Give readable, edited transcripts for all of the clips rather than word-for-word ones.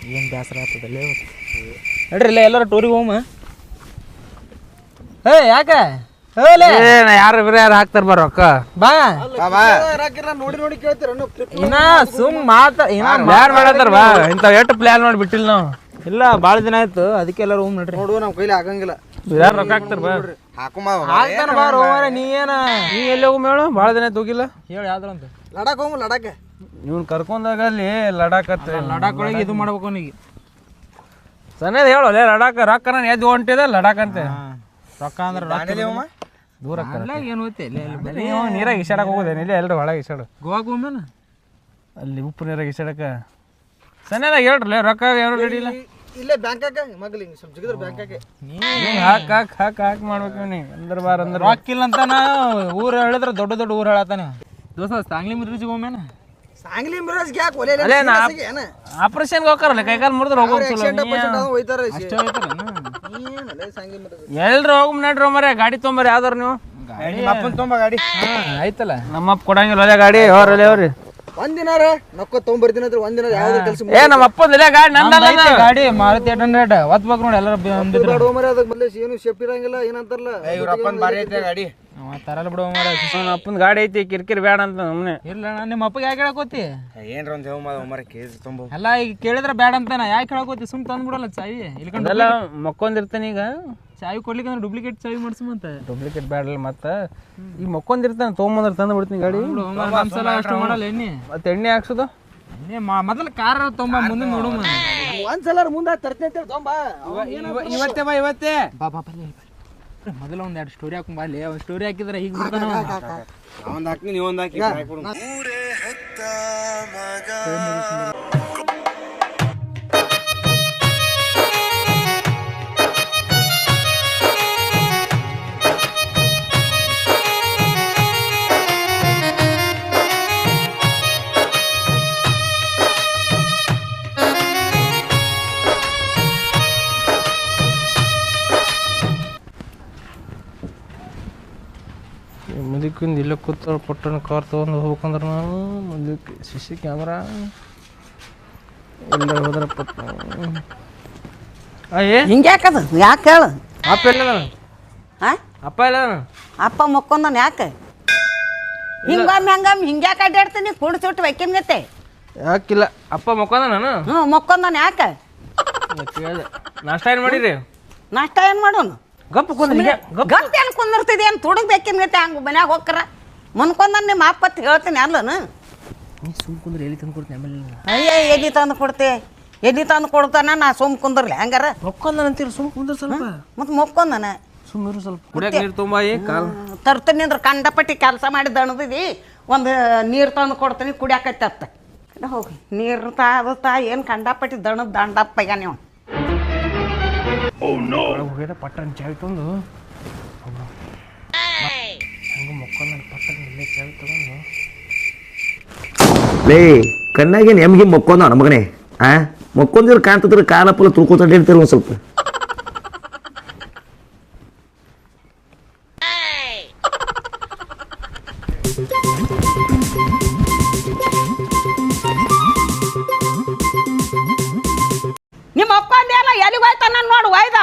ಏನು ಬೇಸರ ಆಗ್ತದಲ್ಲೇ ನಡ್ರಿ ಇಲ್ಲ ಎಲ್ಲರೂ ಟೂರಿಗೆ ಹೋಮ ಯಾಕೆ ಯಾರು ಬೇರೆ ಯಾರು ಹಾಕ್ತಾರ ಬಾ ರೊಕ್ಕ ಬಾ ನೋಡಿ ಕೇಳ್ತೀರ ಇನ್ನ ಸುಮ್ ಮಾತ ಪ್ಲಾನ್ ಮಾಡತ್ತಾರ ಬಾ ಇಂಥ ಎಷ್ಟು ಪ್ಲಾನ್ ಮಾಡಿ ಬಿಟ್ಟಿಲ್ಲ ನಾವು ಇಲ್ಲ ಭಾಳ ದಿನ ಆಯ್ತು ಅದಕ್ಕೆ ಎಲ್ಲರೂ ಹೋಮ್ ನಡ್ರಿ ನೋಡು ನಮ್ಮ ಕೈಲಿ ಆಗಂಗಿಲ್ಲ ಯಾರು ರೊಕ್ಕ ಹಾಕ್ತಾರ ಬಾ ಹಾಕ್ತಾನ ಬಾ ರೋಮಾರ ನೀ ಎಲ್ಲಿ ಹೋಗು ಮೇಳು ಭಾಳ ದಿನ ಆಯ್ತು ಹೋಗಿಲ್ಲ ಹೇಳಿ ಯಾವ್ದ್ರ ಅಂತ ಲಡಾಕ್ ಹೋಗು ಲಡಾಕ್ ಇವ್ನು ಕರ್ಕೊಂಡಾಗ ಅಲ್ಲಿ ಲಡಾಕ್ ಲಡಾಕ್ ಒಳಗೆ ಇದು ಮಾಡ್ಬೇಕು ಅವನಿಗೆ ಸಣ್ಣದು ಹೇಳು ಅಲ್ಲೇ ಲಡಾಕ್ ರೊಕ್ಕ ನಾನು ಎದ್ದು ಹೊಂಟಿದೆ ಲಡಾಕ್ ಅಂತೆ ರೊಕ್ಕ ಅಂದ್ರೆ ದೂರ ಏನು ಹೋಯ್ತೆ ನೀರಾಗ ಇಸಾಡಕ್ಕೆ ಹೋಗೋದೇನು ಇಲ್ಲಿ ಎಲ್ಲರೂ ಒಳಗೆ ಇಸಾಡು ಗೋವಾಗೆ ಹೋಮೇನ ಅಲ್ಲಿ ಉಪ್ಪು ನೀರಾಗ ಇಸಾಡಕ್ಕೆ ಸಣ್ಣದಾಗ ಹೇಳ್ರಲ್ಲ ರೊಕ್ಕ ಏನು ರೆಡಿ ಇಲ್ಲ ಇಲ್ಲೇ ಬ್ಯಾಂಕಾಗ ಮಗಲಿ ಸ್ವಲ್ಪ ಜಿಗಿದ್ರೆ ಬ್ಯಾಂಕಾಗೆ ಹಾಕ್ ಮಾಡ್ಬೇಕು ನೀ ಅಂದ್ರ ಬಾರ ಅಂದ್ರ ರೊಕ್ಕ ಇಲ್ಲ ಅಂತ ನಾ ಊರು ಹೇಳಿದ್ರೆ ದೊಡ್ಡ ದೊಡ್ಡ ಊರು ಹೇಳತ್ತಾನೆ ದೋಸ್ತ ಸಾಂಗ್ಲಿ ಮಿರ್ಜಿಗೆ ಹೋಮೇನ ಸಾಂಗ್ಲಿ ಮಿರಾಜ್ಗೆ ಯಾಕೆ ಒಲೆ ಆಪರೇಷನ್ಗೆ ಹೋಗ್ತಾರಲ್ಲ ಕೈಕಾಲು ಮುರಿದ್ರೆ ಹೋಗ್ತಾರೆ ಎಲ್ರು ಹೋಗ್ ನಡ್ರಿ ಮರ ಗಾಡಿ ತೊಂಬರಿ ಯಾವ್ದಾರು ನೀವು ಅಪ್ಪನ ತೊಂಬ ಗಾಡಿ ಆಯ್ತಲ್ಲ ನಮ್ಮಪ್ಪ ಕೊಡಂಗಿಲ್ಲ ಒಲೆ ಗಾಡಿ ಅವ್ರಿ ಒಂದಿನಾರ ನಕ್ko ತೊಗೊಂಬರ್ತೀನಿ ಅಂದ್ರೆ ಒಂದಿನ ಯಾವ್ದು ಕೆಲಸ ನಮ್ಮ ಅಪ್ಪಂದಿಲ್ಲ ಗಾಡಿ ನಂದಲ್ಲ ಗಾಡಿ ಮಾರುತಿ 800 ಒತ್ಬೇಕು ನೋಡಿ ಎಲ್ಲರೂ ಬಿಡೋ ಮರ ಅದಕ್ಕೆ ಮೊದಲೇ ಏನು ಸೇಫ್ಟಿ ಇರಂಗಿಲ್ಲ ಏನಂತಾರಲ್ಲ ಇವ್ರ ಅಪ್ಪನ ಬಾರಿ ಐತೆ ಗಾಡಿ ತರಲ್ಲ ಬಿಡೋ ಮಾರ ನಮ್ಮ ಅಪ್ಪನ ಗಾಡಿ ಐತಿ ಕಿರಿಕಿರಿ ಬೇಡ ಅಂತ ನಮ್ಮನೆ ಇಲ್ಲ ನಿಮ್ಮ ಅಪ್ಪಗೆ ಯಾಕೆ ಹೇಳಕೋತಿ ಏನ್ರ ಒಂದು ಮರ ಕೇಸ್ ತುಂಬ ಅಲ್ಲ ಈಗ ಕೇಳಿದ್ರೆ ಬೇಡ ಅಂತ ನಾ ಯಾಕೆ ಹೇಳಕೋತಿ ಸುಮ್ ತಂದ್ಬಿಡಲ್ಲ ಚಾವಿ ಇಲ್ಕೊಂಡು ಎಲ್ಲ ಮಕ್ಕೊಂದಿರ್ತಾನೆ ಈಗ ಚಾವಿ ಕೊಡ್ಲಿಕ್ಕೆ ಅಂದ್ರೆ ಡೂಪ್ಲಿಕೇಟ್ ಚಾವಿ ಮಾಡಿಸುಮಂತ ಡೂಪ್ಲಿಕೇಟ್ ಬೇಡಲ್ಲ ಮತ್ತೆ ಈಗ ಮಕ್ಕೊಂದಿರ್ತಾನೆ ತೊಗೊಂಬಂದ್ರೆ ತಂದು ಬಿಡ್ತೀನಿ ಗಾಡಿ ಒಂದ್ಸಲ ಅಷ್ಟು ಮಾಡಲ್ಲ ಎಣ್ಣೆ ಮತ್ತೆ ಎಣ್ಣೆ ಹಾಕ್ಸೋದು ಎಣ್ಣೆ ಮೊದಲು ಕಾರ್ ತೊಂಬ ಮುಂದೆ ನೋಡು ಒಂದ್ಸಲ ಮುಂದೆ ತರ್ತೀನಿ ಅಂತ ತೊಂಬ ಇವತ್ತೇ ಬಾ ಇವತ್ತೇ ಬಾ ಬಾ ಮೊದಲ ಒಂದ್ ಎರಡು ಸ್ಟೋರಿ ಹಾಕೊಂಡ್ ಬಾಲಿ ಒಂದ್ ಸ್ಟೋರಿ ಹಾಕಿದ್ರೆ ಈಗ ಬಿಡ್ತಾನ ಒಂದ್ ಹಾಕ್ತೀನಿ ನೀವು ಒಂದ್ ಹಾಕಿ ಮುದಕ್ಕಿಂದ ಇಲ್ಲೇ ಕೂತ ಪಟ್ಟಣ ಕಾರ್ ತೊಗೊಂಡು ಹೋಗ್ಬೇಕಂದ್ರೆ ನಾನು ಮುದಕ್ಕೆ ಸಿಸಿ ಕ್ಯಾಮ್ರಾ ಎಲ್ಲ ಹೋದ್ರೆ ಪಟ್ಟ ಹಿಂಗ್ಯಾಕದ ಯಾಕೆ ಹೇಳು ಅಪ್ಪ ಎಲ್ಲ ಅಪ್ಪ ಇಲ್ಲ ಅಪ್ಪ ಮಕ್ಕೊಂದನ್ ಯಾಕೆ ಹಂಗಮ್ಮಿ ಹಿಂಗ್ಯಾಕೆ ಅಡ್ಡಾಡ್ತೀನಿ ಕುಡಿಸಿಟ್ಟು ವೈಕ್ಯಮ್ಗತ್ತೆ ಯಾಕಿಲ್ಲ ಅಪ್ಪ ಮಕ್ಕೊಂದ ನಾನು ಮಕ್ಕೊಂದನ್ ಯಾಕೆ ಕೇಳಿದೆ ನಾಷ್ಟ ಏನು ಮಾಡಿರಿ ನಾಷ್ಟ ಏನು ಮಾಡೋನು ಗಪ್ಪ ಗಂತ ಏನು ಕುಂದಿರ್ತಿದೆ ಏನು ತುಡುಗ್ಬೇಕಿನ್ಗತ್ತೆ ಹಂಗೆ ಮನ್ಯಾಗ ಹೋಗ್ಕರ ಮನ್ಕೊಂದನ್ ನಿಮ್ಮ ಅಪ್ಪತ್ತು ಹೇಳ್ತೀನಿ ಅಲ್ಲನು ನೀ ಸುಮ್ ಕುಂದ್ರೆ ಎಲ್ಲಿ ತಂದು ಕೊಡ್ತೀನಿ ಆಮೇಲೆ ಅಯ್ಯ ಎಲ್ಲಿ ತಂದು ಕೊಡ್ತೆ ಎಲ್ಲಿ ತಂದು ಕೊಡ್ತಾನ ನಾ ಸುಮ್ ಕುಂದ್ರಲಿ ಹಂಗಾರ ಮಕ್ಕೊಂದ ಅಂತೀರಿ ಸುಮ್ ಕುಂದ್ರ ಸ್ವಲ್ಪ ಮತ್ತು ಮಕ್ಕೊಂದನ ಸುಮ್ಮನೆ ಸ್ವಲ್ಪ ಕುಡಿಯಕ್ಕೆ ನೀರು ತುಂಬಾಯಿ ಕಾಲ್ ತರ್ತೀನಿ ಅಂದ್ರೆ ಕಂಡಪಟ್ಟಿ ಕೆಲಸ ಮಾಡಿ ದಣದಿದಿ ಒಂದು ನೀರು ತಂದು ಕೊಡ್ತೀನಿ ಕುಡಿಯಾಕತ್ತ ಹೋಗಿ ನೀರು ತಾ ಏನು ಕಂಡಪಟ್ಟಿ ದಣದ ದಂಡಪ್ಪಯ್ಯ ನೀವು ಹೋಗ್ಯದ ಪಟ್ಟಣ ಚಾವಿ ತಂದು ಹಂಗೆ ಮಕ್ಕೊಂದ ಪಟ್ಟಣ ಇಲ್ಲೇ ಚಾವಿ ತಗೊಂಡು ಲೇ ಕಣ್ಣಾಗೇನು ಎಮ್ಗೆ ಮಕ್ಕೊಂದ ಮಗನೇ ಮಕ್ಕೊಂದಿರು ಕಾಣ್ತದ್ರ ಕಾಲಪ್ಪಲ್ಲ ತುಳ್ಕೊತ ಹೇಳ್ತೀರ ಒಂದು ಸ್ವಲ್ಪ ನಿಮ್ಮ ಅಪ್ಪಂದೇನ ಎಲ್ಲಿಗೆ ಹೋಯ್ತಾನ ನೋಡು ಒಯ್ದ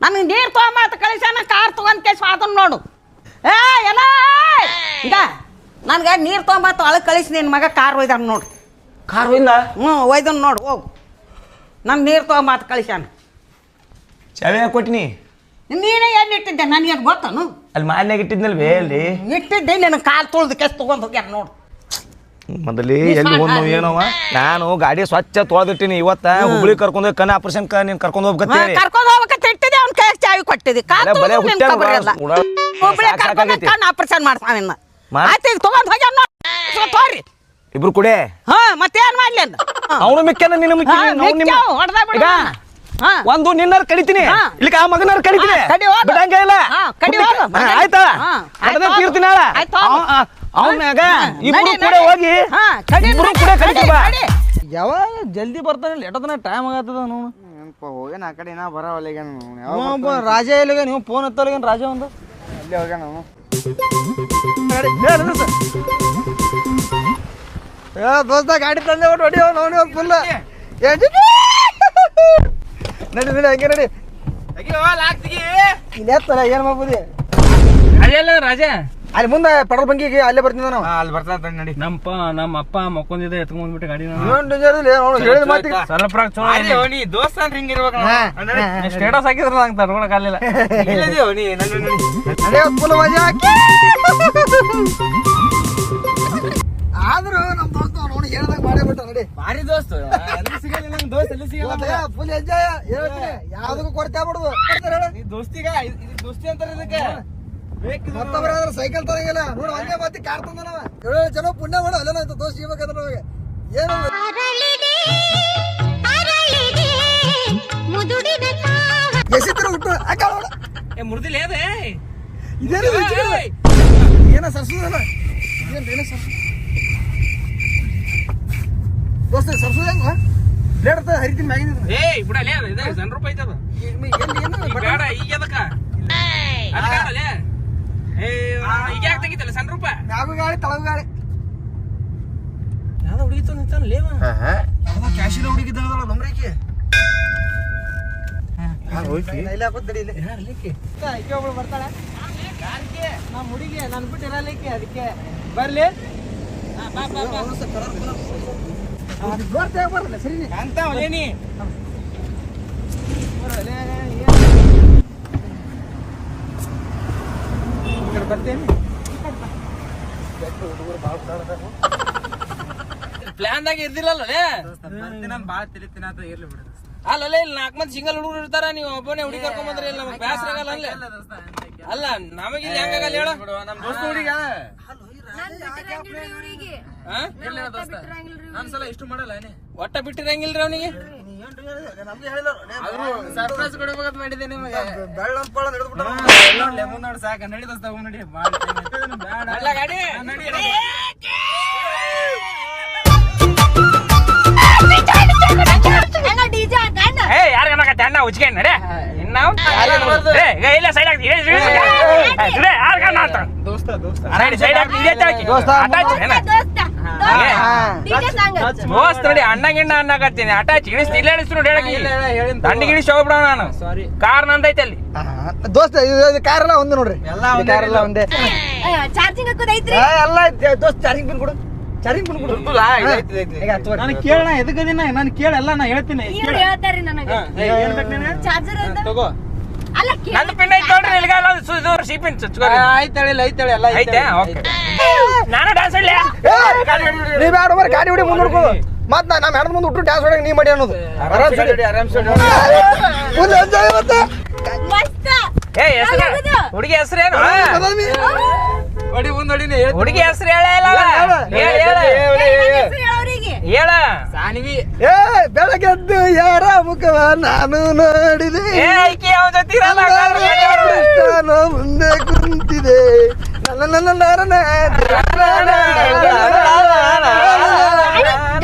ನನಗೆ ನೀರು ತೊಗೊಂಬತ್ತ ಕಳಿಸ್ಯಾನ ಕಾರ್ ತೊಗೊಂಡ್ ಕೇಸ್ ಅದನ್ನ ನೋಡು ಎಲ್ಲ ಈಗ ನನ್ಗೆ ನೀರು ತೊಗೊಂಬತ್ತು ಒಳಗೆ ಕಳಿಸಿ ನಿನ್ನ ಮಗ ಕಾರ್ ಒಯ್ದಾನ ನೋಡು ಕಾರ್ ಹೋಯ್ದ ಒಯ್ದನ್ ನೋಡು ಹೋಗು ನಾನು ನೀರು ತೊಗೊಂಬತ್ತು ಕಳಿಸ್ಯಾನ ಚಾವಿ ಯಾಕೆ ಕೊಟ್ಟಿನಿ ನೀನೇ ಎಲ್ಲಿ ಇಟ್ಟಿದ್ದೆ ನನಗೇನು ಗೊತ್ತನು ಅಲ್ಲಿ ಮಾಡ್ನಾಗ ಇಟ್ಟಿದ್ನಲ್ವೇ ಅಲ್ಲಿ ಇಟ್ಟಿದ್ದೆ ನಿನ್ನ ಕಾಲು ತುಳ್ದು ಕೆಸ್ ತೊಗೊಂಡು ಹೋಗ್ಯಾರ ನೋಡು ಮೊದಲೇ ಎಲ್ಲಿ ಹೋದ್ನು ಏನವ ನಾನು ಗಾಡಿ ಸ್ವಚ್ಛ ತೊಳೆದಿಟ್ಟಿನಿ ಇವತ್ತ ಹುಬ್ಳಿ ಕರ್ಕೊಂಡು ಕಣ್ಣ ಆಪರೇಷನ್ ನೀನು ಕರ್ಕೊಂಡು ಹೋಗ್ಬೇಕಂತ ಕರ್ಕೊಂಡು ಹೋಗ್ಬೇಕಂತ ಇಟ್ಟಿದ್ದೆ ಅವ್ನ ಕೈ ಚಾವಿ ಕೊಟ್ಟಿದ್ದೆ ಕಣ್ಣು ಆಪರೇಷನ್ ಮಾಡ್ತಾನ ಆಯ್ತು ಈಗ ತೊಗೊಂಡು ಹೋಗ್ಯಾನ ತೋರಿ ಇಬ್ರು ಕುಡೆ ಮತ್ತೇನ್ ಮಾಡ್ಲಿ ಅಂತ ಅವನು ಮಿಕ್ಕನ ನಿನ್ನ ಒಂದು ನಿನ್ನಾರು ಕಡಿತೀನಿ ಇಲ್ಲಿ ಆ ಮಗನಾರು ಕಡಿತೀನಿ ಬಿಡಂಗೆ ಇಲ್ಲ ಆಯ್ತಾ ತೀರ್ತೀನಿ ಅವನಾಗ ಇಬ್ರು ಕೂಡ ಹೋಗಿ ಇಬ್ರು ಕೂಡ ಕಡಿತೀವಿ ಯಾವಾಗ ಜಲ್ದಿ ಬರ್ತಾನೆ ಎಷ್ಟೊತ್ತನ ಟೈಮ್ ಆಗತ್ತದ ನೋಡು ಹೋಗ್ಯಾನ ಆ ಕಡೆ ನಾ ಬರೋವಲ್ಲ ರಾಜ ಇಲ್ಲಿಗೆ ನೀವು ಫೋನ್ ಹತ್ತಲ್ಗೇನು ರಾಜ ಒಂದು ಅಲ್ಲೇ ಹೋಗ್ಯಾನ ದೋಸ್ತ ಗಾಡಿ ತಂದೆ ಒಟ್ಟು ಹೊಡಿ ಅವನು ಫುಲ್ ನಡಿ ನಡಿ ಹಂಗೆ ನಡಿ ಇಲ್ಲ ಏನ್ ಮಾಡ್ಬೋದು ಅದೆಲ್ಲ ರಾಜ ಅಲ್ಲಿ ಮುಂದೆ ಪೆಟ್ರೋಲ್ ಬಂಕಿಗೆ ಅಲ್ಲೇ ಬರ್ತೀನಿ ನಾವು ಅಲ್ಲಿ ಬರ್ತಾ ನಡಿ. ನಮ್ಮ ಅಪ್ಪ ಮಕ್ಕೊಂದಿದೆ ಎತ್ಕೊಂಡ್ಬಿಟ್ಟು ಗಾಡಿ ಹೇಳಿದ ಮಾತಿಗೆ ಸ್ವಲ್ಪ ಚಲೋ ನೀ ದೋಸ್ತ ಅಂದ್ರೆ ಹಿಂಗ ಇರ್ಬೇಕು ಸ್ಟೇಟಸ್ ಹಾಕಿದ್ರ ನಂಗೆ ತಡ್ಕೊಳಕ್ ಆಗಲಿಲ್ಲ. ಫುಲ್ ಮಜಾ ಆದ್ರೂ ನಮ್ ದೋಸ್ತ ನೋಡಿ ಹೇಳ್ದಾಗ ಮಾಡೇ ಬಿಟ್ಟ ನಡಿ ಭಾರಿ ದೋಸ್ತ ಸಿಗಲ್ಲ ನಂಗೆ ದೋಸ್ತ ಎಲ್ಲಿ ಸಿಗಲ್ಲ ಫುಲ್ ಎಂಜಾಯ್ ಹೇಳ್ತೀನಿ ಯಾವ್ದಕ್ಕೂ ಕೊಡ್ತಾ ಬಿಡುದು ಈ ದೋಸ್ತಿಗ ಇದು ದೋಸ್ತಿ ಅಂತಾರ ಇದಕ್ಕೆ ಮತ್ತೊಬ್ಬರ ಸೈಕಲ್ ತರಂಗಿಲ್ಲ ನೋಡು ಹಂಗೆ ಮತ್ತೆ ಕಾರ್ ತಂದ ನಾವ 7 ಜನ ಪುಣ್ಯ ಮಾಡು ಅಲ್ಲೇನ ದೋಸ್ತ ಸಿಗ್ಬೇಕಾದ್ರೆ ನಮಗೆ ಏನು ಎಸಿತ್ರ ಹುಟ್ಟು ಮುರಿದಿಲ್ಲ ಅದೇ ಇದೇನು ಏನ ಸರ್ಸುದಲ್ಲ ಏನ ಸರ್ಸು ದೋಸ್ತ ಸರ್ಸು ಹೆಂಗ ಬ್ಲೇಡ್ ಹರಿತೀನಿ ಮ್ಯಾಗಿನ ಏ ಬಿಡಲೇ ಅದು ಇದೆ ಜನ ರೂಪಾಯಿ ಐತದ ಬೇಡ ಈಗ ಅದಕ್ಕ ಈಗ ಯಾಕೆ ತೆಗಿತಲ್ಲ ಸಣ್ಣ ರೂಪಾಯಿ ಮ್ಯಾಗು ಗಾಳಿ ತಳಗು ಗಾಳಿ ಯಾವ್ದೋ ಹುಡುಗಿತ್ತು ನಿಂತಾನಲ್ಲೇ ಕ್ಯಾಶಿನ ಹುಡುಗಿದ್ದಲ್ಲ ನಮ್ರೇಕೆ ಇಲ್ಲ ಕೂತ್ಡಿ ಇಲ್ಲ ಆಕೆ ಒಬ್ಳು ಬರ್ತಾಳೆ ನಮ್ಮ ಹುಡುಗಿ ನನ್ ಬಿಟ್ಟು ಇರಲಿಕ್ಕೆ ಅದಕ್ಕೆ ಬರ್ಲಿ ಬರಲ್ಲ ಸರಿ ಅಂತ ಅವಲೇನಿ ಬರ್ತೇನೆ ಪ್ಲಾನ್ದಾಗ ಇರ್ದಿಲ್ಲಲ್ಲ ನಾನು ಬಾಳ ತಿಳಿತೀನಿ ಅಂತ ಇರ್ಲಿ ಬಿಡ ಅಲ್ಲೇ ಇಲ್ಲಿ 4 ಮಂದಿ ಸಿಂಗಲ್ ಹುಡುಗರು ಇರ್ತಾರ ನೀವು ಒಬ್ಬನೇ ಹುಡುಗಿ ಕರ್ಕೊಂಡ್ ಬಂದ್ರೆ ಇಲ್ಲಿ ನಮಗೆ ಬ್ಯಾಸರ ಆಗಲ್ಲ ಅಲ್ಲೇ ಅಲ್ಲ ನಮಗೆ ಇಲ್ಲಿ ಹೆಂಗಾಗಲ್ಲ ಹೇಳ ನಮ್ ದೋಸ್ತ ಹುಡುಗ ನಾನ್ಸಲ ಇಷ್ಟು ಮಾಡಲ್ಲ ಒಟ್ಟ ಬಿಟ್ಟಿರಂಗಿಲ್ರಿ ಅವನಿಗೆ ಸರ್ಪ್ರೈಸ್ ಕೊಡ್ಬೇಕಂತ ಮಾಡಿದ್ದೆ ನಿಮಗೆ ಬೆಳ್ಳಂಪಳ ನಡೆದ್ಬಿಟ್ಟ ಲೆಮನ್ ನೋಡಿ ಸಾಕ ನಡಿ ದೋಸ್ತ ಹೋಗ್ ನಡಿ ಅಲ್ಲ ಗಾಡಿ ಏ ಯಾರು ಅನ್ನಕತ್ತೆ ಅಣ್ಣ ಉಚ್ಕೆ ನಡೆ ನಾವು ಇಲ್ಲ ಸೈಡ್ ಆಗ್ತಿ ದೋಸ್ತ ದೋಸ್ತ ಸೈಡ್ ಆಗ್ತಿ ದೋಸ್ತ್ ನೋಡಿ ಅಣ್ಣ ಗಿಣ್ಣ ಅನ್ನಕತ್ತೀನಿ ಅಟ್ಯಾಚ್ ಇಳಿಸ್ ಇಲ್ಲ ಇಳಿಸ್ ನೋಡಿ ಹೇಳಕ್ಕೆ ದಂಡಿಗೆ ಇಳಿಸಿ ಹೋಗ್ಬಿಡೋಣ ನಾನು ಸಾರಿ ಕಾರ್ ನಂದೈತೆ ಅಲ್ಲಿ ದೋಸ್ತ ಇದು ಕಾರ್ ಎಲ್ಲ ಒಂದು ನೋಡ್ರಿ ಕಾರ್ ಎಲ್ಲ ಒಂದೇ ಚಾರ್ಜಿಂಗ್ ಹಾಕೋದೈತ್ರಿ ಎಲ್ಲ ದೋಸ್ತ ಚಾರ್ಜಿಂಗ್ ಪಿನ್ ಕೊಡು ಚಾರ್ಜಿಂಗ್ ಪಿನ್ ಕೊಡು ನಾನು ಕೇಳಣ ಎದಕ್ಕದಿನ ನಾನು ಕೇಳಲ್ಲ ನಾ ಹೇಳ್ತೀನಿ ಇವ್ರು ಹೇಳ್ತಾರ್ರಿ ನನಗೆ ಏನ್ ಬೇಕು ನಿನಗೆ ಚಾರ್ಜರ್ ಅಂತ ತಗೋ ಅಲ್ಲ ನಂದು ಪಿನ್ ಐತೆ ನೋಡ್ರಿ ಇಲ್ಲಿಗೆಲ್ಲ ಶೀಪಿನ್ ಆಯ್ತಾಳೆ ಐತಾಳೆ ಎಲ್ಲ ಐತೆ ಓಕೆ ನಾನು ಡ್ಯಾನ್ಸ್ ಆಡ್ಲಿ ನೀ ಬ್ಯಾಡ ಬರ ಗಾಡಿ ಹೊಡಿ ಮುಂದೆ ನೋಡ್ಕೋ ಮತ್ ನಮ್ಮ ಹೆಣ್ಣು ಮುಂದೆ ಹುಟ್ಟು ಡ್ಯಾನ್ಸ್ ಹೊಡಂಗ ನೀ ಮಾಡಿ ಅನ್ನೋದು ಫುಲ್ ಎಂಜಾಯ್ ಮತ್ತೆ ಮಸ್ತ್ ಏ ಹೆಸರು ಹುಡುಗಿ ಹೆಸರೇನು ಹೊಡಿ ಮುಂದ್ ಹೊಡಿನಿ ಹುಡುಗಿ ಹೆಸರು ಹೇಳ ಅವರಿಗೆ ಹೇಳ ಸಾನಿವಿ ಏ ಬೆಳಗ್ಗೆದ್ದು ಯಾರ ಮುಖವ ನಾನು ನೋಡಿದೆ ಏ ಐಕಿ ಅವನ ಜೊತೆ ಇರಲ್ಲ ನಾನು ಮುಂದೆ ಕುಂತಿದೆ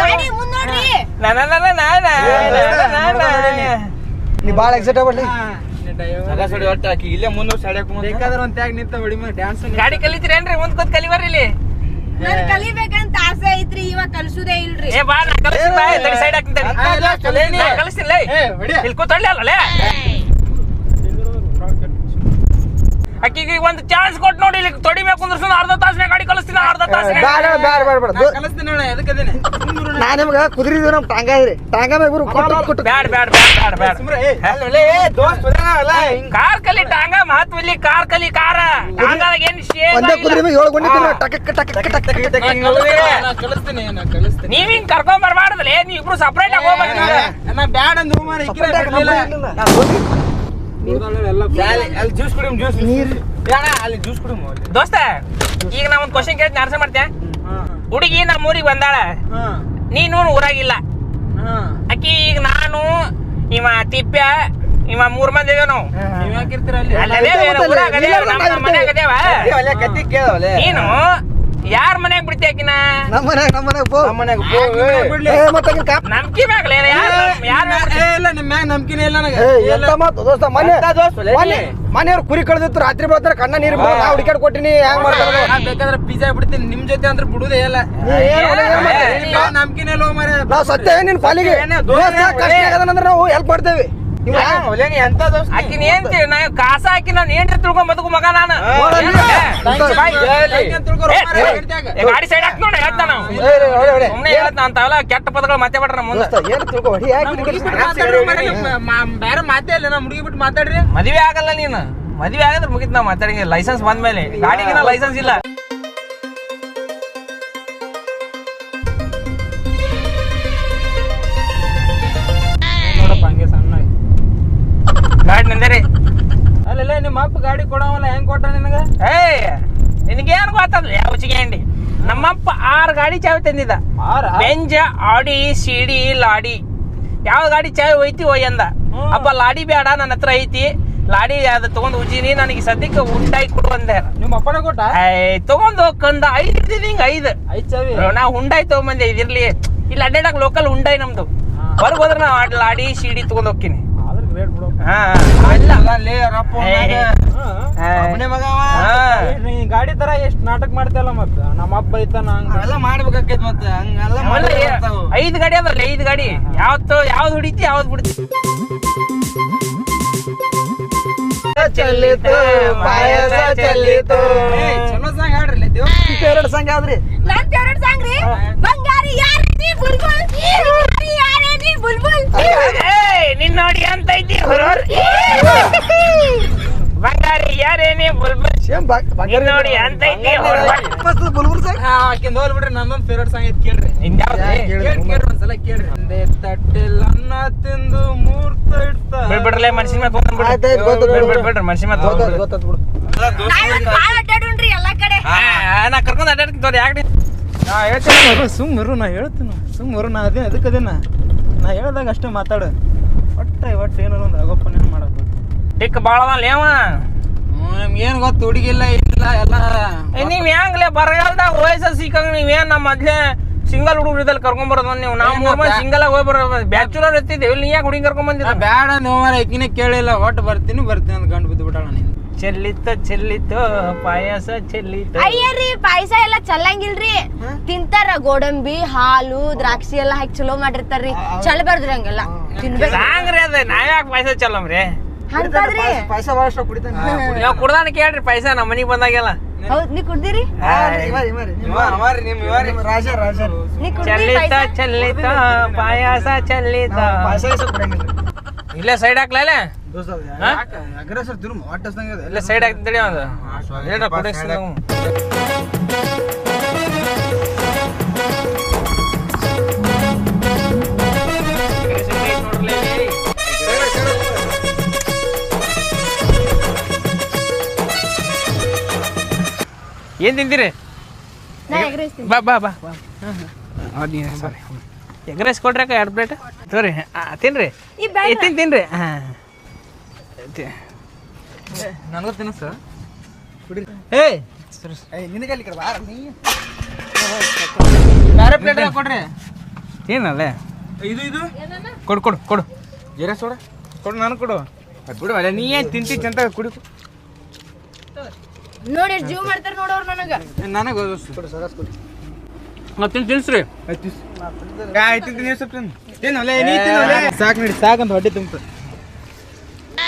ಗಾಡಿ ಮುಂದ್ ನೋಡ್ರಿ ನೀ ಬಾಳ ಎಕ್ಸೈಟ್ ಆಗ್ಬಿಡ್ಲಿ ಒಟ್ಟ ಹಾಕಿ ಇಲ್ಲೇ ಮುಂದೆ ಬೇಕಾದ್ರೆ ಒಂದ್ ಟ್ಯಾಗ್ ನಿಂತ ಹೊಡಿ ಡ್ಯಾನ್ಸ್ ಗಾಡಿ ಕಲಿತೀರೇನ್ರಿ ಮುಂದ್ ಕೂತ್ ಕಲಿಬರ್ರಿ ಇಲ್ಲಿ ನನ್ ಕಲಿಬೇಕಂತ ಆಸೆ ಐತ್ರಿ ಇವಾಗ ಕಲ್ಸುದೇ ಇಲ್ರಿ ಏ ಬಾ ನಾ ಕಲಿಸ್ತೀನಿ ಸೈಡ್ ಹಾಕ್ತೀನಿ ಕಲಿಸ್ತೀನಿ ಇಲ್ಲಿ ಕೂತ್ಕೊಳ್ಳಿ ಅಲ್ಲೇ ಅಕ್ಕಿಗೆ ಒಂದು ಚಾನ್ಸ್ ಕೊಟ್ಟು ನೋಡಿ ಇಲ್ಲಿ ತೊಡಿ ಬೇಕು ಕುಂದ್ರಸ ಅರ್ಧ ತಾಸನೇ ಗಾಡಿ ಕಲಿಸ್ತೀನಿ ಅರ್ಧ ತಾಸ ಕಲಿಸ್ತೀನಿ ಅಣ್ಣ ಎದಕ್ಕದೇನೆ ನಾ ನಿಮ್ಗ ಕುದುರಿದ್ವಿ ನಮ್ ಟಾಂಗ ಇದ್ರಿ ಟಾಂಗ ಮ್ಯಾಗ ಗುರು ಕೊಟ್ಟು ಬ್ಯಾಡ ಕಾರ್ ಕಲಿ ಟಾಂಗ ಮಹತ್ವ ಇಲ್ಲಿ ಕಾರ್ ಕಲಿ ಕಾರ ಟಾಂಗದಾಗ ಏನ್ ಒಂದೇ ಕುದುರೆ ಮ್ಯಾಗ 7 ಗುಂಡಿ ಟಕ್ ಟಕ್ ಟಕ್ ಕಲಿಸ್ತೀನಿ ನೀವ್ ಹಿಂಗ್ ಕರ್ಕೊಂಡ್ ಬರ್ಬಾರ್ದಲ್ಲ ನೀವ್ ಇಬ್ರು ಸಪ್ರೇಟ್ ಆಗಿ ಹೋಗ್ಬೇಕು ನಾ ಬ್ಯಾಡ ಅಂದ್ ಅಲ್ಲಿ ಜ್ಯೂಸ್ ಕುಡಿಮ್ ಜ್ಯೂಸ್ ನೀರು ಅಲ್ಲಿ ಜ್ಯೂಸ್ ಕುಡಿಮ್ ದೋಸ್ತ ಈಗ ನಾ ಒಂದ್ ಕ್ವಶನ್ ಕೇಳ್ತೀನಿ ಆನ್ಸರ್ ಮಾಡ್ತೇನೆ ಹುಡುಗಿ ನಮ್ಮ ಊರಿಗೆ ಬಂದಾಳ ನೀನು ಊರಾಗಿಲ್ಲ ಅಕ್ಕಿ ಈಗ ನಾನು ಇವ ತಿಪ್ಪ ಇವ 3 ಮಂದಿ ಇದೇವ್ ನಾವು ನೀವ್ ಯಾಕಿರ್ತೀರ ಅಲ್ಲಿ ನೀನು ಯಾರ್ ಮನೆಗ್ ಮನ್ಯಾಗ ಬಿಡ್ತಿ ಆಕಿನ ನಮ್ಮ ಮನ್ಯಾಗ ಪೋ ನಂಬಿಕೆ ಮ್ಯಾಗಲೇ ಇಲ್ಲ ನಿಮ್ ಮ್ಯಾಗ ನಂಬಿಕೆನೇ ಇಲ್ಲ ನನಗೆ ಎಂತ ಮಾತು ದೋಸ್ತ ಮನೆಯವ್ರು ಕುರಿ ಕಳ್ದಿತ್ತು ರಾತ್ರಿ ಬರ್ತಾರೆ ಕಣ್ಣ ನೀರು ನಾ ಹುಡುಕಾಡ್ ಕೊಟ್ಟಿನಿ ಹೆಂಗ್ ಮಾಡ್ತಾರೆ ಬೇಕಾದ್ರೆ ಪಿಜ್ಜಾ ಬಿಡ್ತೀನಿ ನಿಮ್ ಜೊತೆ ಅಂದ್ರೆ ಬಿಡುದೇ ಇಲ್ಲ ನಂಬಿಕೆನೇ ಇಲ್ಲ ಮಾರ್ರೆ. ನಾವ್ ಸತ್ಯ ನಿನ್ ಪಾಲಿಗೆ ಕಷ್ಟ ಆಗದಂದ್ರೆ ನಾವು ಹೆಲ್ಪ್ ಮಾಡ್ತೇವೆ ಎಂತ ದೋಸ್ತ ಆಕಿನ ಏನ್ ನಾ ಕಾಸ ಹಾಕಿ ನಾನು ಏನ್ ತಿಳ್ಕೊಂಡ್ ಬದುಕು ಮಗ ನಾನು ಗಾಡಿ ಸೈಡ್ ಹಾಕಿ ನೋಡಿ ಹೇಳ್ತಾನ ಸುಮ್ನೆ ಹೇಳ್ತಾನ ಅಂತಾವಲ್ಲ ಕೆಟ್ಟ ಪದಗಳು ಮತ್ತೆ ಬಿಡ್ರ ಮುಂದೆ ಬೇರೆ ಮಾತೇ ಇಲ್ಲ ನಾ ಮುಡುಗಿ ಬಿಟ್ಟು ಮಾತಾಡ್ರಿ ಮದ್ವೆ ಆಗಲ್ಲ ನೀನು ಮದ್ವೆ ಆಗದ್ರೆ ಮುಗಿತ್ ನಾವ್ ಮಾತಾಡಿ ಲೈಸೆನ್ಸ್ ಬಂದ್ಮೇಲೆ ಗಾಡಿಗೆ ಲೈಸೆನ್ಸ್ ಇಲ್ಲ ನೋಡಪ್ಪ ಹಂಗೆ ಸಣ್ಣ ಗಾಡಿ ನಂದೇರಿ ಅಲ್ಲ ನಿಮ್ಮ ಅಪ್ಪ ಗಾಡಿ ಕೊಡವಲ್ಲ ಹೆಂಗ್ ಕೊಟ್ಟ ನಿನಗ ನಿನಗೇನು ಗೊತ್ತದ ಯಾವ ಚಿಗಂಡಿ ನಮ್ಮಪ್ಪ 6 ಗಾಡಿ ಚಾವಿ ತಂದಿದ್ದ ಬೆಂಜ ಆಡಿ ಸಿಡಿ ಲಾಡಿ ಯಾವ ಗಾಡಿ ಚಾವಿ ಹೋಯ್ತಿ ಒಯ್ಯಂದ ಅಪ್ಪ ಲಾಡಿ ಬೇಡ ನನ್ನ ಹತ್ರ ಐತಿ ಲಾಡಿ ಅದು ತಗೊಂಡ್ ಉಜ್ಜಿನಿ ನನಗೆ ಸದ್ಯಕ್ಕೆ ಹುಂಡಾಯಿ ಕೊಡು ಅಂದೆ ನಿಮ್ಮ ಅಪ್ಪನ ಕೊಟ್ಟ ತಗೊಂಡ್ ಹೋಗ್ಕಂದ 5 ಇರ್ತಿದ್ ಹಿಂಗ 5 ಚಾವಿ ನಾ ಹುಂಡಾಯಿ ತಗೊಂಬಂದೆ ಇದಿರ್ಲಿ ಇಲ್ಲಿ ಅಡ್ಡಾಡಕ್ ಲೋಕಲ್ ಹುಂಡಾಯಿ ನಮ್ದು ಹೊರಗೆ ಹೋದ್ರೆ ನಾ ಲಾಡಿ ಸಿಡಿ ತಗೊಂಡ್ ಹೋಗ್ತೀನಿ ಗಾಡಿ ತರ ಎಷ್ಟ್ ನಾಟಕ ಮಾಡ್ತಲ್ಲ ಮತ್ತ ನಮ್ಮ ಅಪ್ಪ ಐತಾನ ಹಂಗೆಲ್ಲ ಮಾಡ್ಬೇಕಾಕೈತಿ ಮತ್ತೆ ಹಂಗೆಲ್ಲ 5 ಗಾಡಿ ಅದಲ್ಲ 5 ಗಾಡಿ ಯಾವ್ದು ಹೊಡಿತಿ ಯಾವ್ದು ಬಿಡ್ತಿ ಚಲಿತು ಪಾಯಸ ಚಲಿತು ಚಲೋ ಸಾಂಗ್ ಹಾಡ್ರಿ ಫೇವ್ರೇಟ್ ಸಾಂಗ್ ಯಾವ್ದ್ರಿ ನನ್ ಫೇವ್ರೆಟ್ ಸಾಂಗ್ ರೀ ಬಂಗಾರಿ ಯಾರೇ ನೀ ಬುಲ್ಬುಲ್ ಬಂಗಾರಿ ಯಾರೇ ನೀ ಬುಲ್ಬುಲ್ ನಿನ್ನ ನೋಡಿ ಅಂತ ಐತಿ ಬಂಗಾರಿ ಯಾರೇನೇ ಬುಲ್ಬುಲ್ ನೋಡಿ ಅಂತ ಐತಿ ಬುಲ್ಬುಲ್ ಸಾಂಗ್ ಆಕಿಂದ ಹೋಲ್ ಬಿಡ್ರಿ ನಂದೊಂದು ಫೇವ್ರೇಟ್ ಸಾಂಗ್ ಐತಿ ಕೇಳ್ರಿ ಕೇಳ್ರಿ ಒಂದ್ಸಲ ಕೇಳ್ರಿ ಒಂದೇ ತಟ್ಟೆಲ್ಲ ಅನ್ನ ತಿಂದು 3 ಇಡ್ತಾ ಬಿಡ್ರಲೆ ಮನ್ಸಿನ ಮೇಲೆ ಬಿಡ್ರಿ ಮನ್ಸಿನ ಮೇಲೆ ಬಾಳ ಅಡ್ಡಾಡುಣ್ರಿ ಎಲ್ಲಾ ಕಡೆ ನಾ ಕರ್ಕೊಂಡ್ ಅಡ್ಡಾಡ್ತೀನಿ ಯಾಕೆ ಸುಮ್ಮರು ನಾ ಹೇಳ್ತೀನಿ ಸುಮ್ಮರು ನಾ ಅದೇ ಅದಕ್ಕದೇನ ನಾ ಹೇಳ್ದಾಗ ಅಷ್ಟೇ ಮಾತಾಡು ಒಟ್ಟು ಏನಾರ ಒಂದು ಆಗೋಪನ ಮಾಡಬೇಕು ಟಿಕ್ ಬಾಳ ಲೇವ ನಮ್ಗೆ ಏನ್ ಗೊತ್ತು ಹುಡುಗಿಲ್ಲ ಏನಿಲ್ಲ ಎಲ್ಲ ನೀವ್ ಹೆಂಗ್ಲೆ ಬರಗಾಲದಾಗ ವಯಸ್ಸ ಸಿಕ್ಕಂಗ ನೀವೇನ್ ನಮ್ಮ ಮೊದ್ಲೇ ಸಿಂಗಲ್ ಹುಡುಗರಲ್ಲಿ ಕರ್ಕೊಂಡ್ ಬರೋದ್ ನೀವು ನಾವು 3 ಮಂದಿ ಸಿಂಗಲ್ ಆಗಿ ಹೋಗಿ ಬರೋ ಬ್ಯಾಚುಲರ್ ಇರ್ತಿದ್ದೇವೆ ನೀ ಯಾಕೆ ಹುಡುಗಿ ಕರ್ಕೊಂಡ್ ಬಂದಿದ್ದ ಬೇಡ ನೋವಾರ ಈಕಿನೇ ಕೇಳಿಲ್ಲ ಒಟ್ಟು ಬರ್ತೀನಿ ಅಂತ ಗಂಡು ಬಿದ್ದು ಬಿಟ್ಟಾಳ ನೀನು ಚೆಲ್ಲಿತ್ತು ಪಾಯಸ ಚೆಲ್ಲಿತ್ತು ಅಯ್ಯರಿ ಪಾಯಸ ಎಲ್ಲ ಚಲ್ಲಂಗಿಲ್ರಿ ತಿಂತಾರ ಗೋಡಂಬಿ ಹಾಲು ದ್ರಾಕ್ಷಿ ಎಲ್ಲ ಹಾಕಿ ಚಲೋ ಮಾಡಿರ್ತಾರ್ರಿ ಚಲ ಬರ್ದ್ರಿ ಹಂಗೆಲ್ಲ ತಿನ್ಬೇಕು ಸಾಂಗ್ರಿ ಅದ ನಾವ್ಯಾಕೆ ಪಾಯಸ ಚಲ್ಲಮ್ರಿ ಅಂತದ್ರಿ ಪಾಯಸ ಬಹಳಷ್ಟು ಕುಡಿತಾನೆ ನಾವ್ ಕುಡ್ದಾನ ಕೇಳ್ರಿ ಪಾಯಸ ನಮ್ಮ ಮನಿಗ್ ಬಂದಾಗೆಲ್ಲ ಹೌದ್ ನೀ ಕುಡ್ದಿರಿ ರಾಜ ನೀ ಕುಡ್ದಿರಿ ಚೆಲ್ಲಿತ್ತ ಪಾಯಸ ಚೆಲ್ಲಿತ್ತ ಇಲ್ಲೇ ಸೈಡ್ ಹಾಕ್ಲಾ ಅಗ್ರೆಸರ್ ತಿರು ವಾಟಸ್ದಂಗ ಇಲ್ಲೇ ಸೈಡ್ ಹಾಕ್ತಿಡಿ ಒಂದು ಹೇಳ್ರ ಕೊಡಿಸ್ತೀನಿ ಏನ್ ತಿಂತೀರಿ ಬಾ ಬಾ ಬಾ ಎಗ್ ರೈಸ್ ಕೊಡ್ರಿ 2 ಪ್ಲೇಟ್ ತೋರಿ ತಿನ್ರಿ ತಿನ್ರಿ ನನಗೂ ತಿನ್ನಿಸ ನಿನಗಲ್ಲಿ ಬೇರೆ ಪ್ಲೇಟ್ ಕೊಡ್ರಿ ಏನಲ್ಲೇ ಇದು ಕೊಡು ಜೀರಾ ಸೋಡ ಕೊಡು ನಾನು ಕೊಡು ಬಿಡು ಅಲ್ಲ ನೀ ಏನ್ ತಿಂತಿ ಚಂತ ಕುಡಿ ನೋಡಿ ಜೀವ ಮಾಡ್ತಾರ ನೋಡೋರು ನನಗೆ ತಿನ್ಸ್ರಿ ಸಾಕು ನೋಡಿ ಸಾಕಂತ ಹೊಟ್ಟೆ ತುಂಬ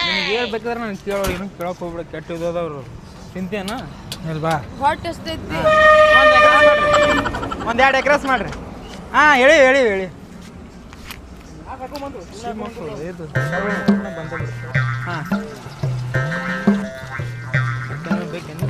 ನಿನಗೆ ಹೇಳ್ಬೇಕಾದ್ರೆ ನಾನು ಏನು ಕೇಳಕ್ ಹೋಗ್ಬಿಡ ಕೆಟ್ಟಿದ್ದವ್ರು ತಿಂತೇನ ಬಾ ಹೊಟ್ಟೆ ಎಷ್ಟೈತಿ ಒಂದು 2 ಎಕ್ರೆಸ್ ಮಾಡ್ರಿ ಹಾಂ ಹೇಳಿ ಹಾಂ ಬೇಕೇನು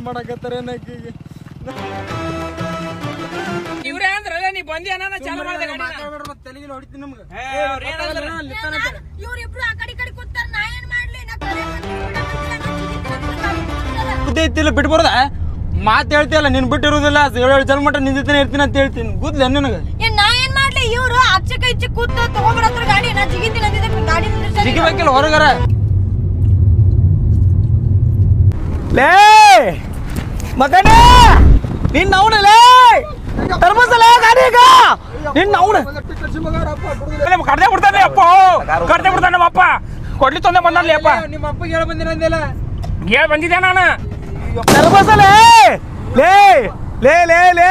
ಮಾಡಕತ್ತಾರ ನಕ್ಕಿಗೆ ಇವ್ರೇ ಅಂದ್ರಲ್ಲ ನೀ ಬಂದಿ ಅನ್ನ ಚಾಲು ಮಾಡಿದೆ ಗಾಡಿನ ಹೊಡಿತೀನಿ ನಮ್ಗೆ ಇವ್ರಿಬ್ರು ಆ ಕಡೆ ಕೂತಾರ ನಾ ಏನ್ ಮಾಡ್ಲಿ ಗುದ್ದೈತಿಲ್ಲ ಬಿಟ್ಬಾರ್ದ ಮಾತು ಹೇಳ್ತಿಯಲ್ಲ ನೀನ್ ಬಿಟ್ಟಿರೋದಿಲ್ಲ 7 ಜನ ಮಟ್ಟ ನಿಂದಿತಾನೆ ಇರ್ತೀನಿ ಅಂತ ಹೇಳ್ತೀನಿ ಗುದ್ಲ ನಿನಗೆ ನಾ ಏನ್ ಮಾಡ್ಲಿ ಇವ್ರು ಆಚೆ ಈಚೆ ಕೂತ ತಗೊಂಡ್ಬಿಡತ್ರ ಗಾಡಿ ನಾ ಜಿಗಿತೀನಿ ಅಂದಿದ್ದೆ ಗಾಡಿ ಸಿಗಬೇಕಿಲ್ಲ ಹೊರಗರ ಲೇ ಮಗನೇ ನಿನ್ನ ಅವನಲ್ಲೇ ತರ್ಮಸಲೇ ಗಾಡಿಗ ನಿನ್ನ ಅವನ ಕಡ್ದೆ ಬಿಡ್ತಾನೆ ಅಪ್ಪ ಕಡ್ದೆ ಬಿಡ್ತಾನೆ ನಮ್ಮ ಅಪ್ಪ ಕೊಡ್ಲಿ ತೊಂದೆ ಬಂದಲ್ಲಿ ಅಪ್ಪ ನಿಮ್ಮ ಅಪ್ಪಗೆ ಹೇಳ ಬಂದಿರಂದಿಲ್ಲ ಹೇಳಿ ಬಂದಿದ್ದೆ ನಾನು ತರ್ಮಸಲೇ ಲೇ ಲೇ ಲೇ ಲೇ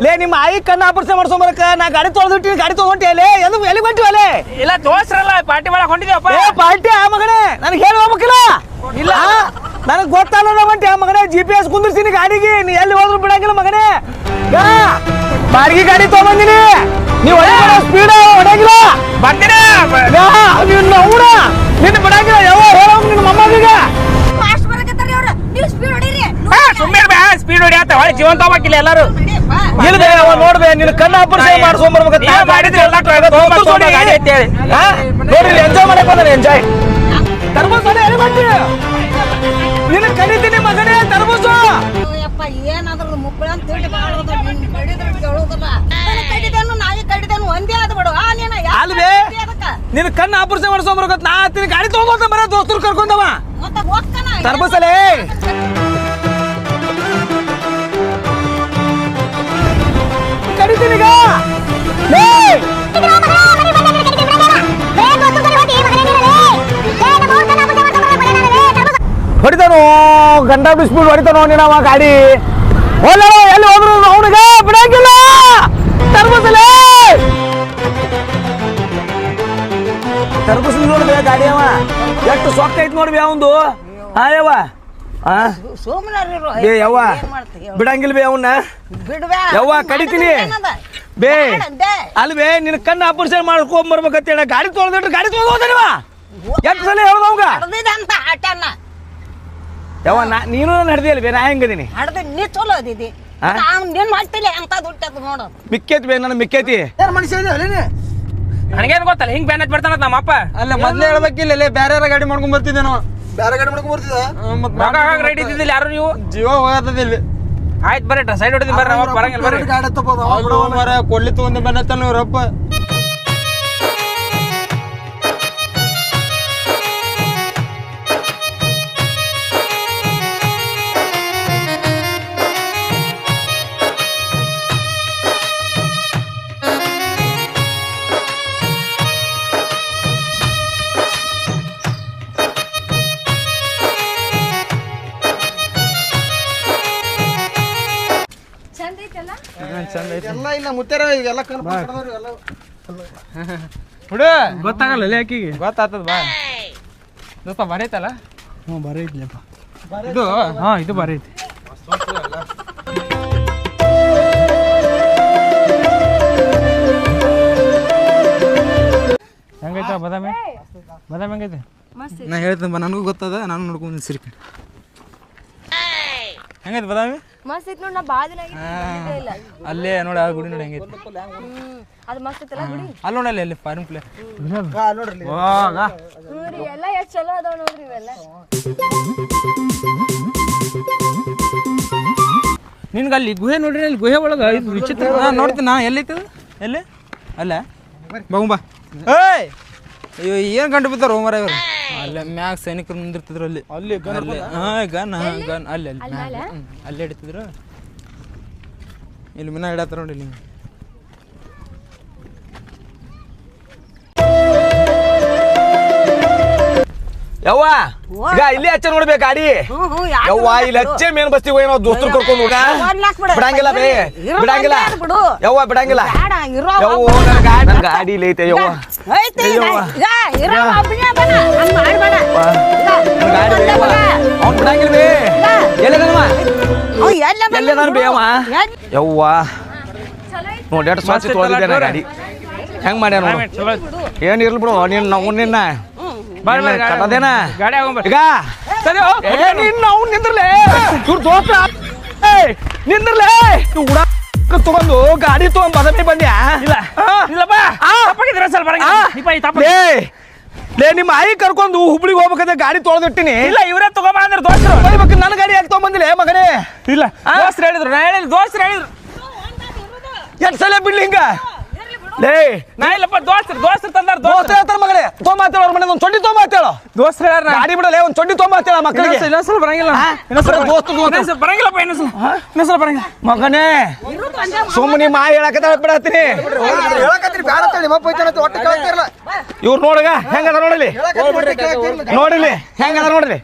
ಲೇ ನಿಮ್ಮ ಆಯಿ ಕಣ್ಣ ಆಪರೇಷನ್ ಮಾಡ್ಸೋಬರಕ ನಾ ಗಾಡಿ ತೊಳೆದಿಟ್ಟಿ ಗಾಡಿ ತಗೊಂಡೆ ಲೇ ಎಲ್ಲಿ ಬಂಟಿವಲ್ಲೇ ಇಲ್ಲ ದೋಸ್ರಲ್ಲ ಪಾರ್ಟಿ ಮಾಡಕ್ ಹೊಂಟಿದ್ಯಪ್ಪ ಏ ಪಾರ್ಟಿ ಆ ಮಗನೇ ನನಗೆ ಹೇಳಿ ಹೋಗ್ಬೇಕಿಲ್ಲ ಇಲ್ಲ ನನಗೆ ಗೊತ್ತಲ್ಲ ಬಂಟಿ ಆ ಮಗನೇ GPS ಕುಂದಿರ್ತೀನಿ ಗಾಡಿಗೆ ನೀ ಎಲ್ಲಿ ಹೋದ್ರು ಬಿಡಂಗಿಲ್ಲ ಮಗನೇ ಬಾಡಿಗೆ ಗಾಡಿ ತಗೊಂಬಂದಿನಿ ನೀವು ಸ್ಪೀಡ್ ಹೊಡಂಗಿಲ್ಲ ಬರ್ತೀರಾ ನಿನ್ನ ಅವನ ನಿನ್ನ ಬಿಡಂಗಿಲ್ಲ ಯಾವ ಹೇಳೋಂಗ ನಿನ್ನ ಮೊಮ್ಮಗಿಗೆ ಫಾಸ್ಟ್ ಬರಕತ್ತಾರ ಅವ್ರು ನೀವು ಸ್ಪೀಡ್ ಹೊಡೀರಿ ಸುಮ್ಮನೆ ಸ್ಪೀಡ್ ಹೊಡಿ ಅಂತ ಹೊಳೆ ಜೀವಂತ ಹೋಗ್ಬೇಕಿಲ್ಲ ಎಲ್ಲರೂ ಇಲ್ಬೇ ಅವ ನೋಡ್ಬೇ ನಿನ್ನ ಕಣ್ಣ ಆಪರೇಷನ್ ಮಾಡ್ಸ್ಕೊಂಬರ್ಬೇಕು ಗಾಡಿ ಐತಿ ನೋಡಿ ಎಂಜಾಯ್ ಮಾಡಕ್ ಬಂದಾನೆ ಎಂಜಾಯ್ ತರ್ಬಸೋನೆ ಎಲ್ಲಿ ಬಂದಿ ನಿನ್ನ ಕರಿತೀನಿ ಮಗನೇ ತರ್ಬಸು ಯಪ್ಪ ಏನಾದ್ರೂ ಮುಕ್ಕಳ ಅಂತ ತಿಳಿ ಮಾಡೋದು ನಿನ್ನ ಕಡಿದ್ರೆ ಕೇಳೋದಿಲ್ಲ ಕಡಿದೇನು ನಾಯಿ ಕಡಿದೇನು ಒಂದೇ ಆದ ಬಿಡು ಆ ನೀನ ಅಲ್ವೇ ನಿನ್ನ ಕಣ್ಣ ಆಪರೇಷನ್ ಮಾಡ್ಸ್ಕೊಂಬರ್ಬೇಕು ನಾ ಹತ್ತೀನಿ ಗಾಡಿ ತಗೊಂಡ ಬರ ದೋಸ್ತರು ಕರ್ಕೊಂಡವ ಮತ್ತೆ ಹೋಗ್ತಾನ ತರ್ಬಸಲೇ ಕಡಿತೀನಿಗ ಹೊಡಿತಾನೋ ಗಂಡ ಬಿಸ್ಬಿಟ್ಟು ಹೊಡಿತಾನೋ ನೀನವ ಗಾಡಿ ಹೋಲ ಎಲ್ಲಿ ಹೋದ್ರು ಅವನಿಗೆ ಬಿಡಂಗಿಲ್ಲ ತರ್ಬಸಲೇ ತರ್ಬಸ್ ನೋಡ್ಬೇ ಗಾಡಿ ಅವ ಎಷ್ಟು ಸೊಕ್ಕ ಐತಿ ನೋಡ್ಬೇ ಅವಂದು ಹಾಯವ್ವ ಸುಮ್ಮನೆ ಬೇ ಯವ್ವ ಬಿಡಂಗಿಲ್ಲ ಬೇ ಅವನ್ನ ಬಿಡ್ಬೇ ಯವ್ವ ಕಡಿತೀನಿ ಬೇ ಅಲ್ವೇ ನಿನ್ನ ಕಣ್ಣು ಆಪರೇಷನ್ ಮಾಡ್ಕೊಂಡ್ ಬರ್ಬೇಕಂತ ಹೇಳ ಗಾಡಿ ತೊಳೆದಿಟ್ರೆ ಗಾಡಿ ತೊಗೊಂಡವ ಎಷ್ಟು ಸಲ ಹೇಳ್ದವಂಗ ಅಂತ ಆಟನ ಯವ್ವ ನೀನು ನಡೆದಿಲ್ಲ ಬೇ ನಾ ಹೆಂಗದೀನಿ ಹಡ್ದು ನೀ ಚಲೋ ಅದಿದಿ ನಾವು ನಿನ್ ಮಾಡ್ತಿಲ್ಲ ಅಂತ ದುಡ್ಡದು ನೋಡು ಮಿಕ್ಕೈತಿ ಬೇ ನನ್ನ ಮಿಕ್ಕೈತಿ ಏನ್ ಮನುಷ್ಯ ಇದೆ ನನಗೇನು ಗೊತ್ತಲ್ಲ ಹಿಂಗ್ ಬ್ಯಾನ್ ಬರ್ತಾನ ನಮ್ಮ ಅಪ್ಪ ಅಲ್ಲ ಮೊದ್ಲೇ ಹೇಳ್ಬೇಕಿಲ್ಲ ಬೇರೆ ಗಾಡಿ ಮಾಡ್ಕೊಂಡ್ ಬರ್ತಿದ್ದೆ ನಾವು ಬೇರೆ ಗಾಡಿ ಮಾಡ್ಕೊಂಡ್ ಬರ್ತಿದ ಮಗ ರೆಡಿ ಇದ್ದಿದ್ದಿಲ್ಲ ಯಾರು ನೀವು ಜೀವ ಹೋಗತ್ತದ ಇಲ್ಲಿ ಆಯ್ತು ಬರ್ರಿ ಸೈಡ್ ಹೊಡಿದ್ ಬರ್ರಿ ಅವ್ರು ಬರಂಗಿಲ್ಲ ಬರ್ರಿ ಗಾಡಿ ತಪ್ಪೋದು ಮರ ಕೊಡ್ಲಿ ತಗೊಂಡೆ ಬಂದತ್ತಾನ ಇವ್ರಪ್ಪ ಚಂದ ಐತಿ ಎಲ್ಲ ಇನ್ನ ಮುತ್ಯಾರ ಈಗೆಲ್ಲ ಕಣ್ ಪಡ್ದವ್ರು ಎಲ್ಲ ಹುಡು ಗೊತ್ತಾಗಲ್ಲ ಆಕಿಗೆ ಗೊತ್ತಾಗ್ತದ ಬಾ ದೋಸ್ತ ಬಾರಿ ಐತಲ್ಲ ಹ್ಞೂ ಬರೀ ಇದ್ಲಪ್ಪ ಇದು ಹಾ ಇದು ಬಾರಿ ಐತಿ ಹೆಂಗೈತ ಬಾದಾಮಿ ಬಾದಾಮಿ ಹೆಂಗೈತೆ ನಾ ಹೇಳ್ತೇನೆ ನನಗೂ ಗೊತ್ತದ ನಾನು ನೋಡ್ಕೊಂಡು ಸಿರಿಕೆ ಹೆಂಗೈತೆ ಬಾದಾಮಿ ಮಸ್ತ್ ಐತ್ ನೋಡ್ ನಾ ಬಾಳ ದಿನ ಇಲ್ಲ ಅಲ್ಲೇ ನೋಡಿ ಆ ಗುಡಿ ನೋಡಿ ಹೆಂಗೈತೆ ಅದು ಮಸ್ತ್ ಐತಲ್ಲ ಗುಡಿ ಅಲ್ಲಿ ನೋಡಲ್ಲ ಅಲ್ಲಿ ಫಾರಿನ್ ಪ್ಲೇ ನೋಡ್ರಿ ರೀ ಎಲ್ಲ ಎಷ್ಟ್ ಚಲೋ ಅದಾವ ನೋಡ್ರಿ ಇವೆಲ್ಲ ನಿನ್ಗೆ ಅಲ್ಲಿ ಗುಹೆ ನೋಡ್ರಿ ಅಲ್ಲಿ ಗುಹೆ ಒಳಗೆ ಇದು ವಿಚಿತ್ರ ನೋಡ್ತೀನಿ ನಾ ಎಲ್ಲೈತೆ ಎಲ್ಲಿ ಅಲ್ಲ ಬಾ ಏಯ್ ಅಯ್ಯೋ ಏನು ಗಂಟು ಬಿದ್ದಾರ ಮರ ಇವರು ಅಲ್ಲೇ ಮ್ಯಾಗ ಸೈನಿಕರು ನಿಂದಿರ್ತಿದ್ರು ಅಲ್ಲಿ ಅಲ್ಲಿ ಗನ್ ಗನ್ ಅಲ್ಲಿ ಅಲ್ಲಿ ಅಲ್ಲಿ ಹಿಡಿತಿದ್ರು ಇಲ್ಲಿ ಮಿನ ಹಿಡತ್ತಾರ ನೋಡಿ ಇಲ್ಲಿ ಯವ್ವ ಈಗ ಇಲ್ಲಿ ಹಚ್ಚ ನೋಡ್ಬೇಕು ಗಾಡಿ ಯವ್ವ ಇಲ್ಲಿ ಹಚ್ಚೆ ಮೇನ್ ಬಸ್ತಿ ಹೋಗಿ ನಾವು ದೋಸ್ತರು ಕರ್ಕೊಂಡು ಹೋಗ ಬಿಡಂಗಿಲ್ಲ ಬೇ ಬಿಡಂಗಿಲ್ಲ ಯವ್ವ ಬಿಡಂಗಿಲ್ಲ ಯವ್ವ ನನ್ ಗಾಡಿ ಇಲ್ಲಿ ಐತೆ ಯವ್ವ ಅವ್ನು ಬಿಡಂಗಿಲ್ಲ ಬೇ ಎಲ್ಲದನ್ವ ಎಲ್ಲದಾನ ಬೇ ಅವ ಯವ್ವ ನೋಡಿ ಎಷ್ಟು ಸ್ವಚ್ಛ ತೊಳೆದಿದ್ದೇನೆ ಗಾಡಿ ಹೆಂಗ್ ಮಾಡ್ಯಾನ ಏನ್ ಇರ್ಲಿ ಬಿಡು ನೀನ್ ನಾವು ನಿನ್ನ ಕಟ್ಟದೇನ ಗಾಡಿ ಆಗೋಂಬರ್ರಿ ಈಗ ನಿನ್ನ ಅವ್ನು ನಿಂದ್ರಲೇ ಇವ್ರು ದೋಸ್ತ ನಿಂದ್ರಲೇ ಉಡ ರೊಕ್ಕ ತಗೊಂಡು ಗಾಡಿ ತಗೊಂಡ್ ಬದಮಿ ಬಂದ್ಯಾ ಇಲ್ಲ ಇಲ್ಲಪ್ಪ ತಪ್ಪಾಗಿದ್ರೆ ಸ್ವಲ್ಪ ಬರಂಗಿಲ್ಲ ಇಪ್ಪ ಈ ತಪ್ಪ ಲೇ ನಿಮ್ಮ ಆಯಿ ಕರ್ಕೊಂಡು ಹುಬ್ಳಿಗೆ ಹೋಗ್ಬೇಕಂದ್ರೆ ಗಾಡಿ ತೊಳೆದಿಟ್ಟಿನಿ ಇಲ್ಲ ಇವರೇ ತಗೊಂಬ ಅಂದ್ರೆ ದೋಸ್ತರು ಹೋಗ್ಬೇಕು ನನ್ನ ಗಾಡಿ ಯಾಕೆ ತಗೊಂಬಂದಿಲ್ಲ ಮಗನೇ ಇಲ್ಲ ದೋಸ್ತರು ಹೇಳಿದ್ರು ನಾ ಹೇಳಿಲ್ಲ ದೋಸ್ತರು ಹೇಳಿದ್ರು ಎಷ್ಟು ಸಲ ಬಿಡ್ಲಿ ಹಿಂಗ ಲೇ ನಾ ಇಲ್ಲಪ್ಪ ದೋಸ್ತರು ತಂದಾರ ದೋಸ್ತ ಹೇಳ್ತಾರ ಮಗಳೇ ತೊಗೊಂಬಾತೇಳ ಅವ್ರ ಮನೆ ಒಂದು ಚೊಡ್ಡಿ ತೊಗೊಂಬಾತೇಳು ದೋಸ್ತರು ಹೇಳ್ಯಾರ ಗಾಡಿ ಬಿಡಲೇ ಒಂದು ಚೊಡ್ಡಿ ತೊಗೊಂಬಾತೇಳ ಮಕ್ಕಳಿಗೆ ಇನ್ನೊಂದ್ಸಲ ಬರಂಗಿಲ್ಲ ದೋಸ್ತ ಬರಂಗಿಲ್ಲಪ್ಪ ಇನ್ನೊಂದ್ಸಲ ಬರಂಗಿಲ್ಲ ಮಗನೇ ಸುಮ್ಮನೆ ಮಾ ಹೇಳಕತ್ತ ಬಿಡತ್ತೀನಿ ಹೇಳಕತ್ರಿ ಬ್ಯಾಡ ಅಂತ ನಿಮ್ಮ ಅಪ್ಪ ಐತನ ಒಟ್ಟು ಕೇಳ್ತಿರಲ್ಲ ಇವ್ರು ನೋಡಗ ಹೆಂಗದ ನೋಡಲಿ ನೋಡಿಲಿ ಹೆಂಗದ ನೋಡ್ರಿ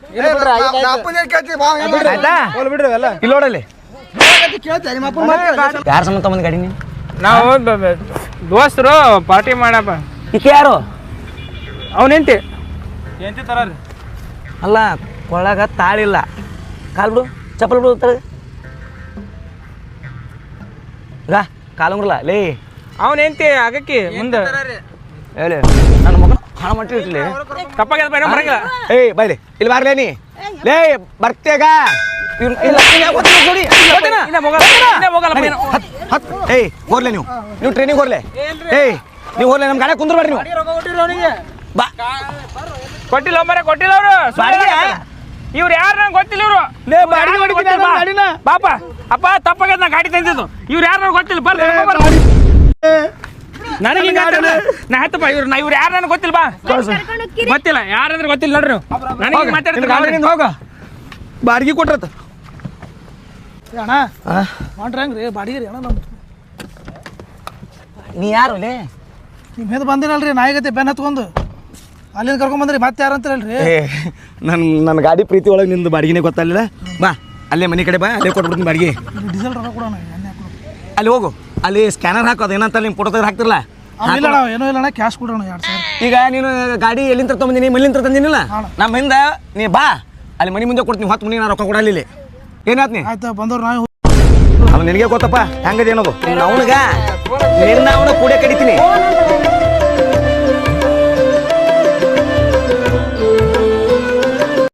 ಅಪ್ಪನ ಕೇಳ್ತೀವಿ ಬಾ ಆಯ್ತಾ ಬಿಡ್ರಿ ಎಲ್ಲ ಇಲ್ಲಿ ನೋಡಲಿ ಕೇಳ್ತಾರೆ ನಿಮ್ಮ ಅಪ್ಪನ ಯಾರ ಸಂಬಂಧ ಬಂದ್ ಗಾಡಿ ನೀನು ನಾವು ದೋಸ್ತರು ಪಾರ್ಟಿ ಮಾಡಪ್ಪ ಈಕೆ ಯಾರು ಅವನೆಂತಿ ಎಂತಿ ತರಾರಿ ಅಲ್ಲ ಕೊಳ್ಳಾಗ ತಾಳಿಲ್ಲ ಕಾಲ್ ಬಿಡು ಚಪ್ಪಲ್ ಬಿಡು ತಳ ಕಾಲಂಗ್ರಲ್ಲ ಲೇ ಅವನೆಂತಿ ಆಗಕ್ಕೆ ಮುಂದೆ ಹೇಳಿ ನನ್ನ ಮಗನ ಹಣ ಮಟ್ಟಿ ಇಟ್ಲಿ ತಪ್ಪಾಗ್ಯದ ಬರಂಗಿಲ್ಲ ಏಯ್ ಬೈಲಿ ಇಲ್ಲಿ ಬಾರ್ಲೇ ನೀ ಲೇ ಬರ್ತೇಗ ಏಯ್ ಹೋರ್ಲೆ ನೀವು ಟ್ರೈನಿಂಗ್ ಹೋರ್ಲೆ ಏಯ್ ನೀವು ಹೋರ್ಲೆ ನಮ್ಮ ಗಾಡಿ ಕುಂದ್ರ ಬರ್ರಿ ನೀವು ಬಾ ಕೊಟ್ಟಿಲ್ಲ ಮರ ಕೊಟ್ಟಿಲ್ಲ ಅವರು ಇವ್ರು ಯಾರು ನಂಗೆ ಗೊತ್ತಿಲ್ಲ ಇವರು ಲೇ ಬಾಡಿಗೆ ಹೊಡಿತೀನಿ ನಾನು ಗಾಡಿನ ಪಾಪ ಅಪ್ಪ ತಪ್ಪಾಗ್ಯದ ನಾ ಗಾಡಿ ತಂದಿದ್ದು ಇವ್ರು ಯಾರು ನಂಗೆ ಗೊತ್ತಿಲ್ಲ ಬರ್ರಿ ನನಗೆ ನಾ ಹತ್ತಪ್ಪ ಇವ್ರು ಯಾರು ನನಗೆ ಗೊತ್ತಿಲ್ಲ ಬಾ ಗೊತ್ತಿಲ್ಲ ಯಾರಂದ್ರೆ ಗೊತ್ತಿಲ್ಲ ನೋಡ್ರಿ ನನಗೆ ಮಾತಾಡ್ತೀನಿ ಗಾಡಿನಿಂದ ಹೋಗ ಬಾಡಿಗೆ ಕೊಟ್ರತ ಅಣ್ಣ ಮಾಡ್ರಿ ಹೆಂಗ್ರಿ ಬಾಡಿಗೆ ರೀ ಅಣ್ಣ ನಮ್ದು ನೀ ಯಾರು ಲೇ ನಿಮ್ಮ ಹೆದ್ ಬಂದಿರಲ್ರಿ ನಾಯಿಗತೆ ಬೆನ್ ಹತ್ಕೊಂಡು ಅಲ್ಲಿಂದ ಕರ್ಕೊಂಡ್ ಮತ್ತೆ ಯಾರು ಅಂತಾರಲ್ರಿ ನನ್ನ ಗಾಡಿ ಪ್ರೀತಿ ಒಳಗೆ ನಿಂದು ಬಾಡಿಗೆನೇ ಗೊತ್ತಾಗಲಿಲ್ಲ ಬಾ ಅಲ್ಲೇ ಮನೆ ಕಡೆ ಬಾ ಅಲ್ಲೇ ಕೊಟ್ಬಿಡ್ತೀನಿ ಬಾಡಿಗೆ ಡೀಸೆಲ್ ರೊಕ್ಕ ಕೊಡೋಣ ಅಲ್ಲಿ ಹೋಗು ಅಲ್ಲಿ ಸ್ಕ್ಯಾನರ್ ಹಾಕೋದು ಏನಂತ ನಿಮ್ಮ ಫೋಟೋ ತೆಗೆದು ಹಾಕ್ತಿರಲ್ಲ ಇಲ್ಲ ಅಣ್ಣ ಏನೂ ಇಲ್ಲ ಅಣ್ಣ ಕ್ಯಾಶ್ ಕೊಡೋಣ 2,000 ಈಗ ನೀನು ಗಾಡಿ ಎಲ್ಲಿಂದ ತೊಗೊಂಬಂದಿನಿ ಮಲ್ಲಿಂದ ತಂದಿನಿಲ್ಲ ನಮ್ಮ ಹಿಂದೆ ನೀ ಬಾ ಅಲ್ಲಿ ಮನೆ ಮುಂದೆ ಕೊಡ್ತೀನಿ ಹೊತ್ತು ಮನೆ ನಾನು ರೊಕ್ಕ ಕೊಡಲಿಲ್ಲ ಏನಾತ್ ನೀ ಆಯ್ತು ಬಂದವ್ರು ನಾವು ಅದು ನಿನಗೆ ಗೊತ್ತಪ್ಪ ಹೆಂಗದ ಏನದು ಅವನಿಗ ನಿನ್ನ ಅವನ ಕೂಡೆ ಕಡಿತೀನಿ